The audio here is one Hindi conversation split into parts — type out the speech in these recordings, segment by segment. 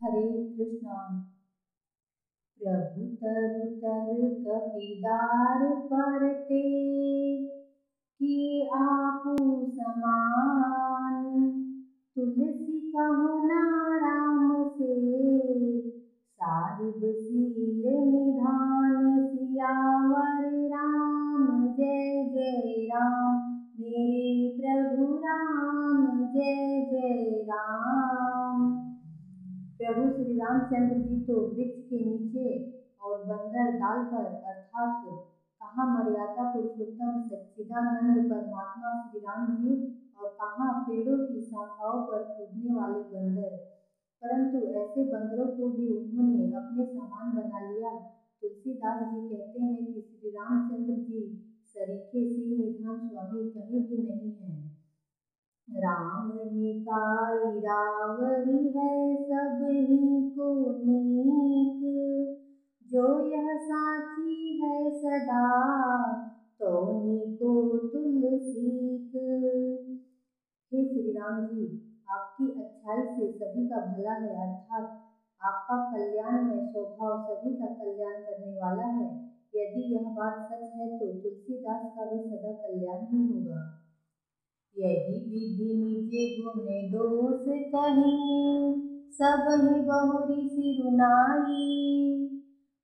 हरे कृष्णा। प्रभु तरु तर कपिदार परते, किए आपू समान। तुलसी कहु ना राम से, साहिब सील निधान। सियावर राम जय जय राम, मेरे प्रभु राम जय जय राम। प्रभु श्री रामचंद्र जी तो वृक्ष के नीचे और बंदर डाल पर अर्थात कहाँ मर्यादा पुरुषोत्तम सच्चिदानंद परमात्मा श्री राम जी और कहाँ पेड़ों की शाखाओं पर कूदने वाले बंदर, परंतु ऐसे बंदरों को भी उन्होंने अपने समान बना लिया। तुलसीदास जी कहते हैं कि श्री रामचंद्र जी सरीखे सी निधान स्वामी कहीं भी नहीं है। राम निकाई रावरी है सब ही को नीक, जो यह साची है सदा तो निको तुलसीक। हे श्री राम जी, आपकी अच्छाई से सभी का भला है, अर्थात आपका कल्याण में स्वभाव सभी का कल्याण करने वाला है। यदि यह बात सच है तो तुलसीदास का भी सदा कल्याण ही होगा। यही विधि निजे गुण दोष कहीं, सब ही बहुरी सिरुनाई।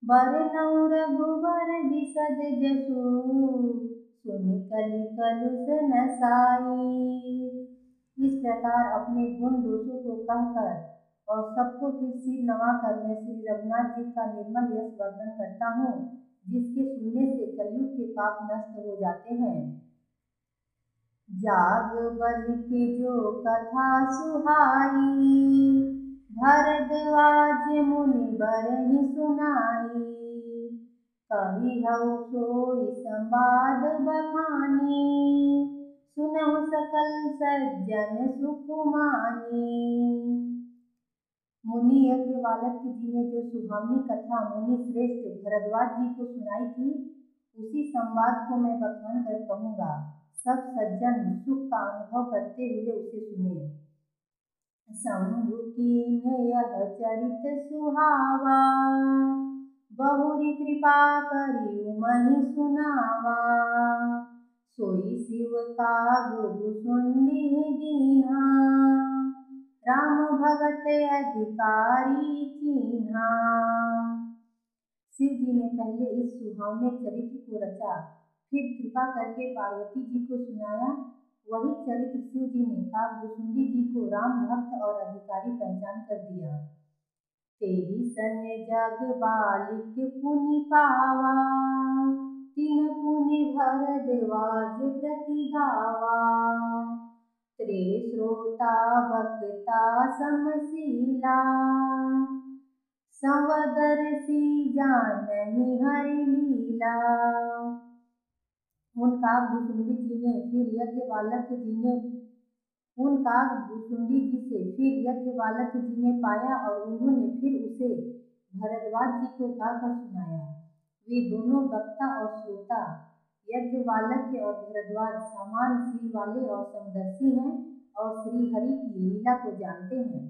बरनउँ रघुबर बिसद जसु, सुनि कलि कलुष नसाई। इस प्रकार अपने गुण दोषों को कहकर और सबको फिर सिर नवाकर मैं श्री रघुनाथ जी का निर्मल यश वर्णन करता हूँ, जिसके सुनने से कलयुग के पाप नष्ट हो जाते हैं। जाग बलि के जो कथा सुहाई, भरद्वाज मुनि बरहि सुनाई। कहिहउ सोई संवाद बखानी, सुनहु सकल सज्जन सुख मानी। मुनि यज्ञवालक जी ने जो सुहावनी कथा मुनि श्रेष्ठ भरद्वाज जी को सुनाई थी, उसी संवाद को मैं बखान कर कहूँगा। सब सज्जन सुख का अनुभव करते हुए उसे सुने। शंभु कीन्ह यह चरित सुहावा, बहुरी कृपा करियु महि सुनावा। सोई शिव काग भुसुंडी दीन्हा, राम भगत अधिकारी चीन्हा। शिव जी ने पहले इस सुहावने चरित्र को रचा, फिर कृपा करके पार्वती जी को सुनाया। वही चरित्र शिव जी ने काकभुसुंडी जी को राम भक्त और अधिकारी पहचान कर दिया। तेहि सन जग बालिक पुनि पावा, तिन पुनि भरद्वाज प्रति गावा। त्रे श्रोता भक्ता समशीला, संवदर्शी जानहि हरि लीला। उन काकभुसुंडी जी से फिर यज्ञवालक जी ने पाया और उन्होंने फिर उसे भरद्वाज जी को गाकर सुनाया। वे दोनों वक्ता और श्रोता यज्ञवालक और भरद्वाज समान शील वाले और समदर्शी हैं और श्री हरि की लीला को जानते हैं।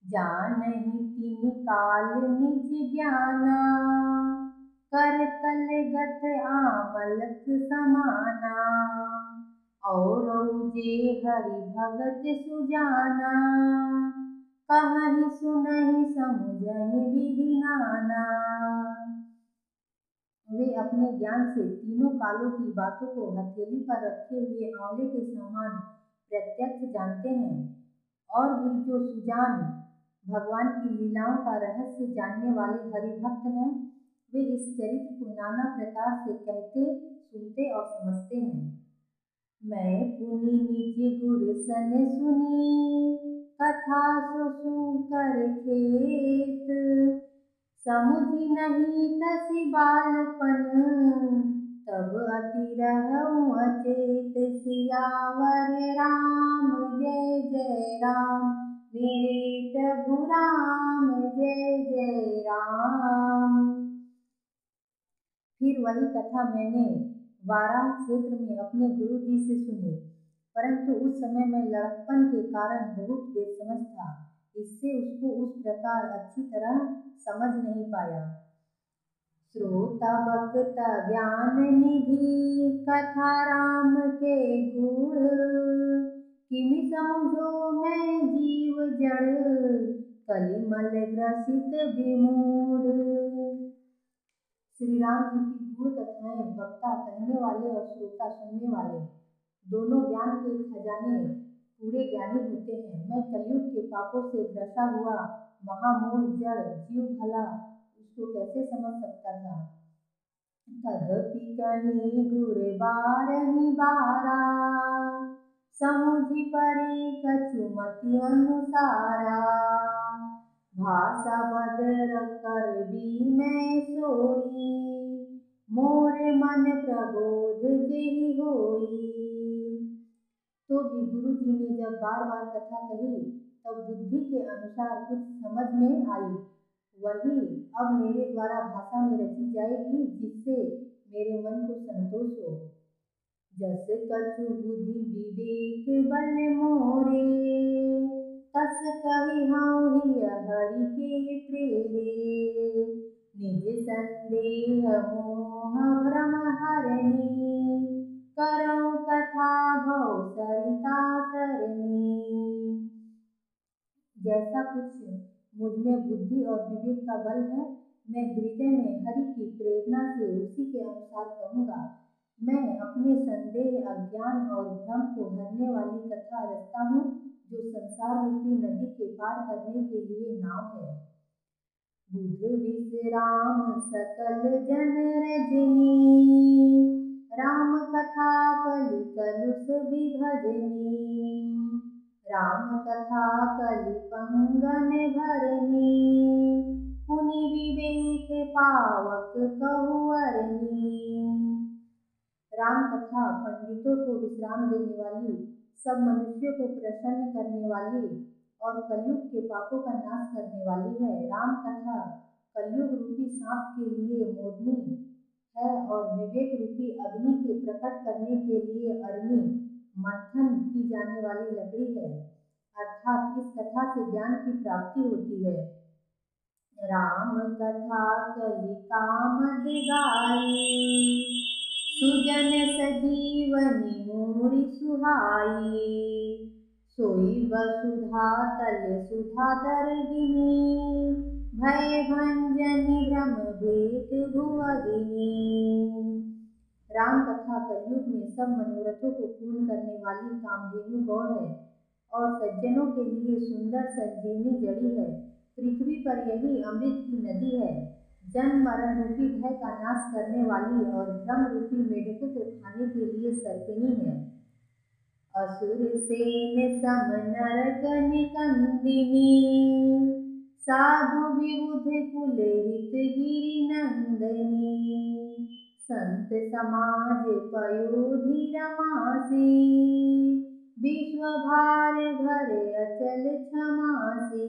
जानहि तिनि काल निज ज्ञाना, करतल गत आमलक समाना। औरउ जे हरि भगत सुजाना, कहहि सुनहि समुझहि विधि नाना। वे अपने ज्ञान से तीनों कालों की बातों को हथेली पर रखे हुए आंवले के समान प्रत्यक्ष जानते हैं। और भी जो सुजान भगवान की लीलाओं का रहस्य जानने वाले हरिभक्त हैं, वे इस चरित्र को नाना प्रकार से कहते, सुनते और समझते हैं। मैं पुनि निज गुर सन सुनी, कथा सुसु कर खेत। समुझि नहीं तसि बालपन, तब अति रहउँ अचेत। सियावर राम जय जय राम, मेरे प्रभु राम जय जय राम। फिर वही कथा मैंने वाराह क्षेत्र में अपने गुरु जी से सुनी, परंतु उस समय मैं लड़कपन के कारण बहुत बेसमझ था, इससे उसको उस प्रकार अच्छी तरह समझ नहीं पाया। श्रोता बक्ता ज्ञान निधि कथा राम के गूढ़, किमि समझो मैं जीव जड़ कलिमल ग्रसित विमूढ़। श्री राम जी की गूढ़ कथाएं वक्ता कहने वाले और श्रोता सुनने वाले दोनों ज्ञान के खजाने पूरे ज्ञानी होते हैं। मैं कलयुग के पापों से ग्रसा हुआ महामूढ़ जड़ जीव भला उसको कैसे समझ सकता था। तदपि कहीं गुर बारहि बारा, समुझि परि कछु मति अनुसारा। भाषा बदर कर भी मैं सोई, मोरे मन प्रबोध जेहि होई। तो भी गुरु जी ने जब बार बार कथा कही तब बुद्धि के अनुसार कुछ समझ में आई, वही अब मेरे द्वारा भाषा में रची जाएगी जिससे मेरे मन को संतोष हो। जस कछु बुद्धि विवेक बल मोरे, तस कहि हऊँ हिय हरि के प्रेरे। निज संदेह मोह भ्रम हरनी, करऊँ कथा भव सरिता तरनी। जैसा कुछ मुझ में बुद्धि और विवेक का बल है, मैं हृदय में हरि की प्रेरणा से उसी के अनुसार कहूँगा। मैं अपने संदेह अज्ञान और भ्रम को हरने वाली कथा रचता हूँ जो संसार रूपी नदी के पार करने के लिए नाव है। बुध विश्राम सकल जन रजनी, राम कथा कलि कलुष विभजनी। राम कथा कलि पंगन भरनी, पुनि विवेक पावक कहुअरनी। राम कथा पंडितों को विश्राम देने वाली, सब मनुष्यों को प्रसन्न करने वाली और कलयुग के पापों का नाश करने वाली है। राम कथा कलयुग रूपी सांप के लिए मोरनी है और विवेक रूपी अग्नि के प्रकट करने के लिए अरणी मंथन की जाने वाली लकड़ी है। अर्थात इस कथा से ज्ञान की प्राप्ति होती है। राम कथा कलि कामद गाई, सुजन सजीवनी मोरि सुहाई। सोई वसुधा तल सुधा दर्गिनी, भय भंजनी भ्रम भेद भुवगिनी। राम कथा कलयुग में सब मनोरथों को पूर्ण करने वाली कामधेनु गौ है और सज्जनों के लिए सुंदर संजीवनी जड़ी है। पृथ्वी पर यही अमृत की नदी है। जन्म मरण रूपी भय का नाश करने वाली और भ्रम रूपी मेढकों को खाने के लिए सर्पिणी है। असुर सेन सम नरक निकंदिनी, साधु विबुध कुल हित गिरि नंदनी। संत समाज पयोधि रमासी, विश्व भार भरे अचल क्षमासी।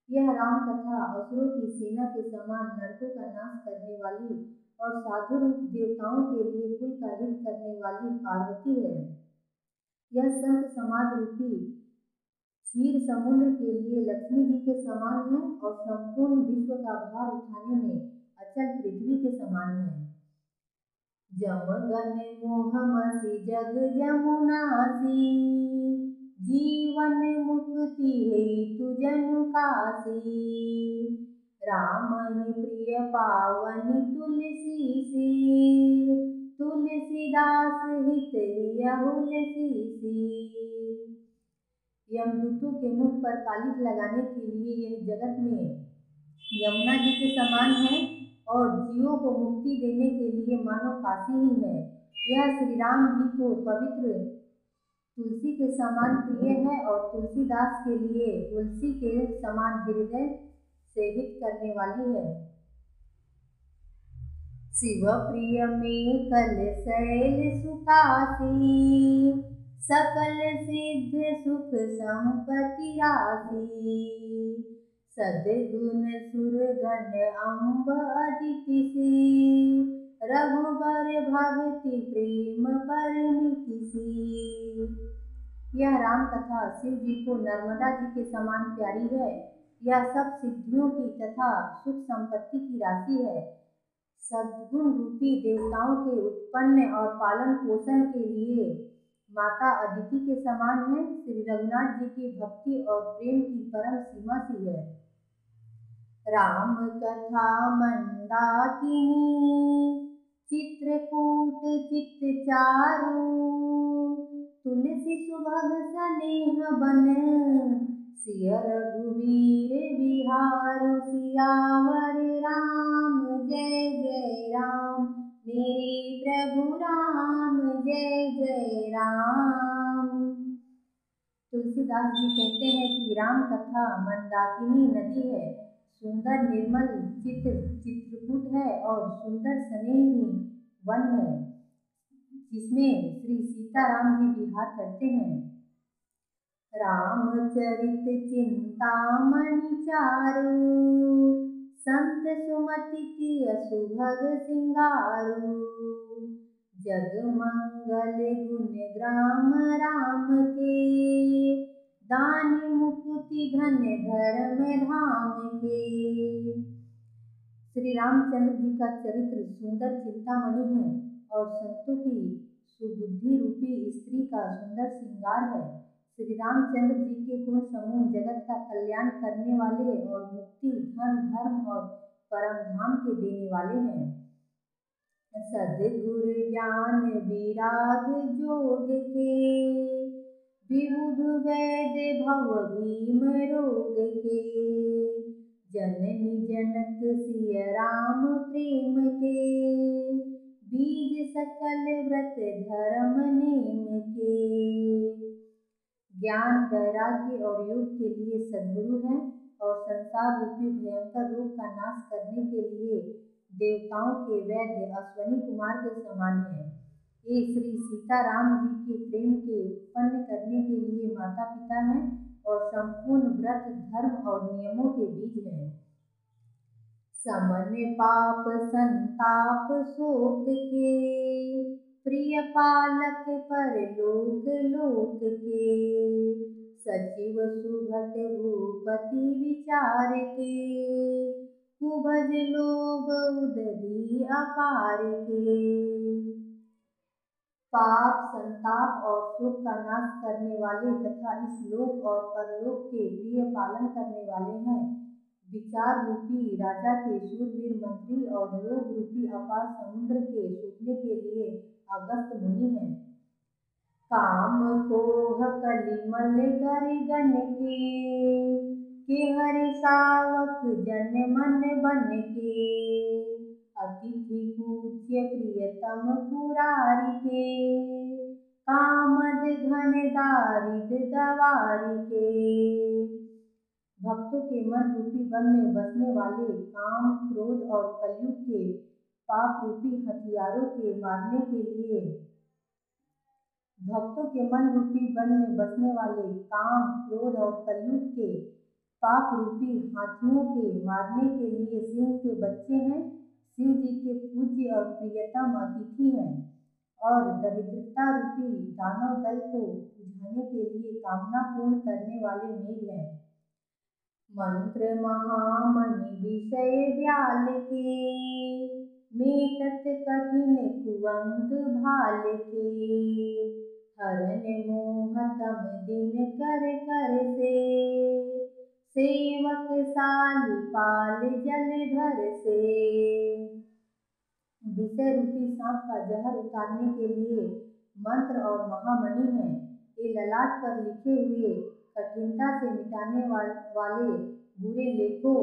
यह राम कथा असुरों की सेना के समान नरकों का नाश करने वाली और साधु रूप देवताओं के लिए कुल का हित करने वाली पार्वती है। यह संत समाज रूपी क्षीर समुद्र के लिए लक्ष्मी जी के समान है और संपूर्ण विश्व का भार उठाने में अचल पृथ्वी के समान है। जमगन मोहमसी जग जमुनासी, जीवन मुक्ति हेतु जनु कासी। राम ही प्रिय पावनी तुलसी, तुलसीदास हित तुलसी। यमदूतों के मुख पर कालिख लगाने के लिए यह जगत में यमुना जी के समान है और जीवों को मुक्ति देने के लिए मानो काशी ही है। यह श्री राम जी को पवित्र तुलसी के समान प्रिय है और तुलसीदास के लिए तुलसी के समान हृदय से हित करने वाली है। शिव प्रिय में कल शैल सुखासी, सकल सिद्ध सुख संपत्ति राशि। सद्गुण सुरगण अम्ब अदिति सी, रघुबर भक्ति प्रेम परमिति सी। यह राम कथा शिव जी को नर्मदा जी के समान प्यारी है। यह सब सिद्धियों की तथा सुख संपत्ति की राशि है। सद्गुण रूपी देवताओं के उत्पन्न और पालन पोषण के लिए माता अदिति के समान है। श्री रघुनाथ जी की भक्ति और प्रेम की परम सीमा सी है। राम कथा मंदाकिनी चित्रकूट चित्त चारु, तुलसी सुभग सनेह बन सिय रघुवीर बिहारु। सियावर राम जय जय राम, मेरे प्रभु राम जय जय राम। तुलसीदास जी कहते हैं कि राम कथा मंदाकिनी नदी है, सुंदर निर्मल चित्रकूट है और सुंदर स्नेही वन है जिसमें श्री सीताराम जी विहार करते हैं। रामचरित चिंतामणि चारु, संत सुमति तिय सुभग सिंगारू। जग मंगल गुण ग्राम राम के, दानी मुकुति धन धर्म धाम के। श्री रामचंद्र जी का चरित्र सुंदर चिंतामणि है और संतों की सुबुद्धि रूपी स्त्री का सुंदर श्रृंगार है। श्री रामचंद्र जी के गुण समूह जगत का कल्याण करने वाले और मुक्ति धन धर्म और परम धाम के देने वाले हैं। सद्गुरु ज्ञान विराग जोग के, विबुध वैद भव भीम रोग के। जननी जनक सिय राम प्रेम के, बीज सकल व्रत धर्म नेम के। ज्ञान वैराग्य और योग के लिए सद्गुरु हैं और संसार रूपी भयंकर रोग का नाश करने के लिए देवताओं के वैद्य अश्वनी कुमार के समान है। ये श्री सीताराम जी के प्रेम के उत्पन्न करने के लिए माता पिता हैं और संपूर्ण व्रत धर्म और नियमों के बीज हैं। समन पाप संताप शोक के, प्रिय पालक पर लोक लोक के। सचिव सुभट भूपति विचार के, कुभज लोभ उदधि अपार के। पाप संताप और शोक का नाश करने वाले तथा इस लोक और परलोक के प्रिय पालन करने वाले हैं। विचार रूपी राजा के शूरवीर मंत्री और लोभ रूपी अपार समुद्र के सूखने के लिए अगस्त मुनि हैं। काम कोह कलिमल गरिगन के हरि सावक जन मन बन के। अतिथि पूज्य प्रियतम पुरारी के, कामद घन दारिद दवारी के। भक्तों के मन रूपी वन में बसने वाले काम क्रोध और कलयुग के पाप रूपी हथियारों के मारने के लिए भक्तों के मन रूपी वन में बसने वाले काम क्रोध और कलयुग के पाप रूपी हाथियों के मारने के लिए सिंह के बच्चे हैं। शिव जी के पूज्य और प्रियतम अतिथि हैं और दरिद्रता रूपी दानव दल को बुझाने के लिए कामना पूर्ण करने वाले मेघ हैं। मंत्र महामणि विषय व्याल के, मेटत कठिन कुअंग भाल के। हरन मोहतम दिन कर कर से, सेवक साली पाल जलधर से। विषय रूपी सांप का जहर उतारने के लिए मंत्र और महामणि है। ये ललाट पर लिखे हुए कठिनता से मिटाने वाले बुरे लेखों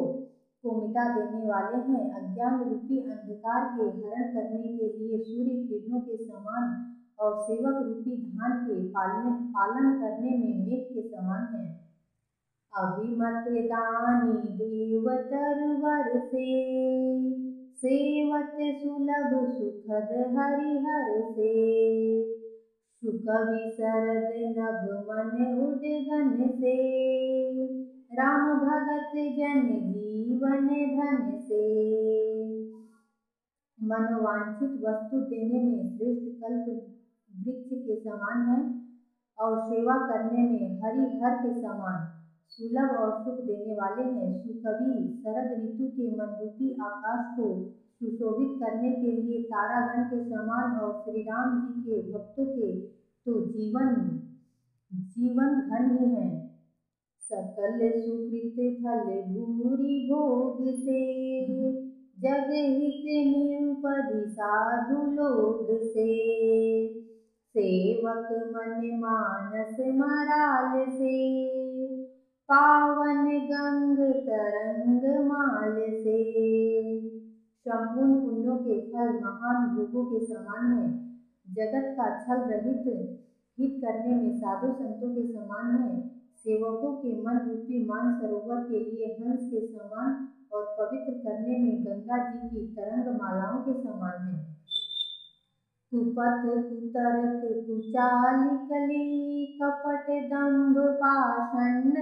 को मिटा देने वाले हैं। अज्ञान रूपी अंधकार के हरण करने के लिए सूर्य किरणों के समान और सेवक रूपी धान के पालन करने में मेघ के समान है। अभिमत दानी देवतर से, सेवत सुलभ सुखद हरिहर से। सुख विसरद नभ मन उद्गन से, राम भगत जन जीवन धन से। मनोवांछित वस्तु देने में श्रेष्ठ कल्प वृक्ष के समान है और सेवा करने में हरिहर के समान सुलभ और सुख देने वाले हैं। सुकवि शरद ऋतु के मनरूपी आकाश को सुशोभित करने के लिए तारागण के समान और श्री राम जी के भक्तों के तो जीवन घन ही है। सकल सुकृत फल भूरि भोग से, जग हित निरुपधि साधु लोग से। सेवक मन मानस मराल से, पावन गंग तरंग माल से। संपूर्ण पुण्यों के फल महान भोगों के समान है। जगत का छल रहित हित करने में साधु संतों के समान है। सेवकों के मन रूपी मान सरोवर के लिए हंस के समान और पवित्र करने में गंगा जी की तरंग मालाओं के समान है। कुपथ कुतर्क कुचाल कली, कपट दंभ पाषंड।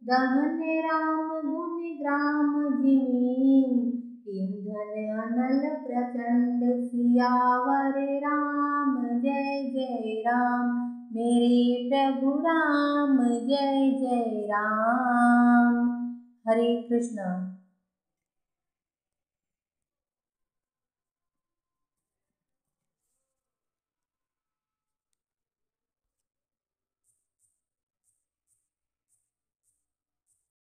दहन राम गुण ग्राम जिमी, ईंधन अनल प्रचंड। सियावर राम जय जय राम, मेरे प्रभु राम जय जय राम। हरे कृष्ण।